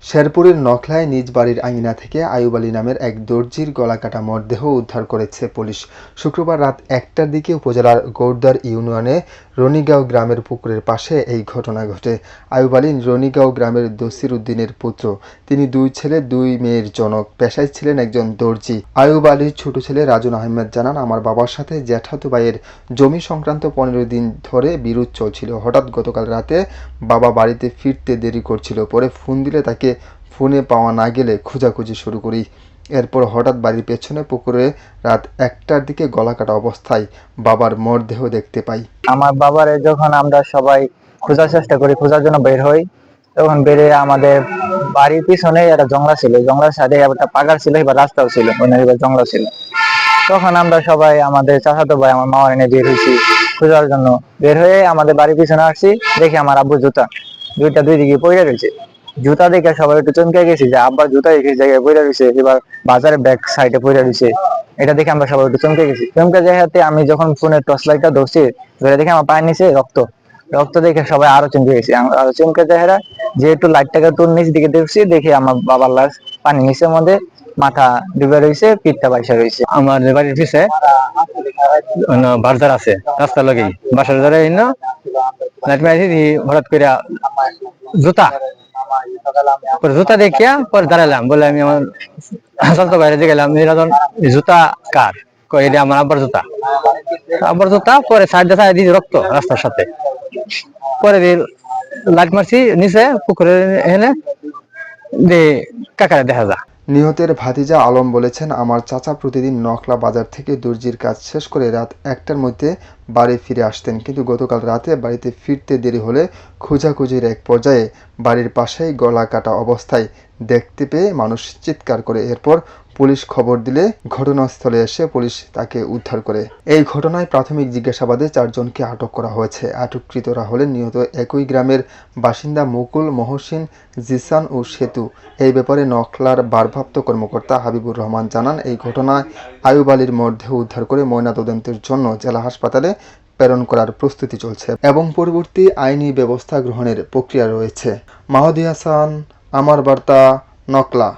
শেরপুরের নখলায় নিজ বাড়ির আঙিনা থেকে আইয়ুব আলী নামের এক দর্জির গলাকাটা মরদেহ উদ্ধার করেছে পুলিশ। শুক্রবার রাত ১টার দিকে উপজেলার গৌরদার ইউনিয়নে রনিগাঁও গ্রামের পুকুরের পাশে এই ঘটনা ঘটে। আইয়ুব আলী রনিগাঁও গ্রামের দসির উদ্দিনের পুত্র। তিনি ২ ছেলে ২ মেয়ের জনক, পেশায় ছিলেন একজন দর্জি। আইয়ুব আলীর ছোট ছেলে রাজন আহমেদ জানান, আমার বাবার সাথে জ্যাঠাতো ভাইয়ের জমি সংক্রান্ত ১৫ দিন ধরে বিরোধ চলছিল। হঠাৎ গতকাল রাতে বাবা বাড়িতে ফিরতে দেরি করছিল, পরে ফোন দিলে তাকে ফোনে পাওয়া না গেলে খোঁজাখুঁজি শুরু করি। এরপর হঠাৎ বাড়ির পেছনে পুকুরে রাত ১টার দিকে গলাকাটা অবস্থায় বাবার মরদেহ দেখতে পাই। আমার বাবারে যখন আমরা সবাই খোঁজার চেষ্টা করি, খোঁজার জন্য বের হই, তখন বেরে আমাদের বাড়ির পিছনে একটা জঙ্গলা ছিল, জঙ্গলার সাথে একটা পাগার ছিল, এবার রাস্তাও ছিল, এবার জঙ্গল ছিল। তখন আমরা সবাই আমাদের চাচাতো ভাই আমার মামা এনে বের হয়েছি খোঁজার জন্য। বের হয়ে আমাদের বাড়ির পিছনে আসছি, দেখি আমার আব্বু জুতা দুই দিকে পড়ে রয়েছে। জুতা দেখে সবাই একটু চমকে গেছি যে আব্বার জুতা এই জায়গায় পড়ে রয়েছে, এবার বাজারের ব্যাক সাইডে পড়ে রয়েছে। এটা দেখে আমরা সবাই একটু চমকে গেছি। চমকে যাইতে আমি যখন ফোনের টর্চ লাইটটা ধরছি, ধরে দেখে আমার পায়ের নিচে রক্ত। রক্ত দেখে সবাই আরো চমকে গেছি। আরো চমকে যাইরা যে একটু লাইটটাকে তোর নিচ দিকে দেখছি, দেখি আমার বাবার লাশ পানির নিচের মধ্যে, মাথা ডুবে রয়েছে, পিঠটা বাইসা রয়েছে। আমার বাড়ির পিছে বাজার আছে, রাস্তার লগেই বাসার ধরে লাইট মারি হঠাৎ করে জুতা জুতা দেখিয়া পরে দাঁড়ালাম, বলে আমি আমার চাচাতো বাইরে গেলাম, জুতা কার? এটা আমার আব্বার জুতা। পরে সাইডে সাইড দিয়ে রক্ত রাস্তার সাথে। পরে লাইট মারছি নিচে পুকুরে, এনে কাকারে দেখা যায়। নিহতের ভাতিজা আলম বলেছেন, আমার চাচা প্রতিদিন নখলা বাজার থেকে দর্জির কাজ শেষ করে রাত ১টার মধ্যে বাড়ি ফিরে আসতেন, কিন্তু গতকাল রাতে বাড়িতে ফিরতে দেরি হলে খোঁজাখুঁজির এক পর্যায়ে বাড়ির পাশেই গলা কাটা অবস্থায় দেখতে পেয়ে মানুষ চিৎকার করে। এরপর পুলিশ খবর দিলে ঘটনাস্থলে এসে পুলিশ তাকে উদ্ধার করে। এই ঘটনায় প্রাথমিক জিজ্ঞাসাবাদে ৪ জনকে আটক করা হয়েছে। আটককৃতরা হলেন নিহত একই গ্রামের বাসিন্দা মুকুল, মহসিন, জিসান ও সেতু। এই ব্যাপারে নখলার ভারপ্রাপ্ত কর্মকর্তা হাবিবুর রহমান জানান, এই ঘটনায় আইয়ুব আলীর মরদেহ উদ্ধার করে ময়নাতদন্তের জন্য জেলা হাসপাতালে প্রেরণ করার প্রস্তুতি চলছে এবং পরবর্তী আইনি ব্যবস্থা গ্রহণের প্রক্রিয়া রয়েছে। মাহদী হাসান, আমার বার্তা, নকলা।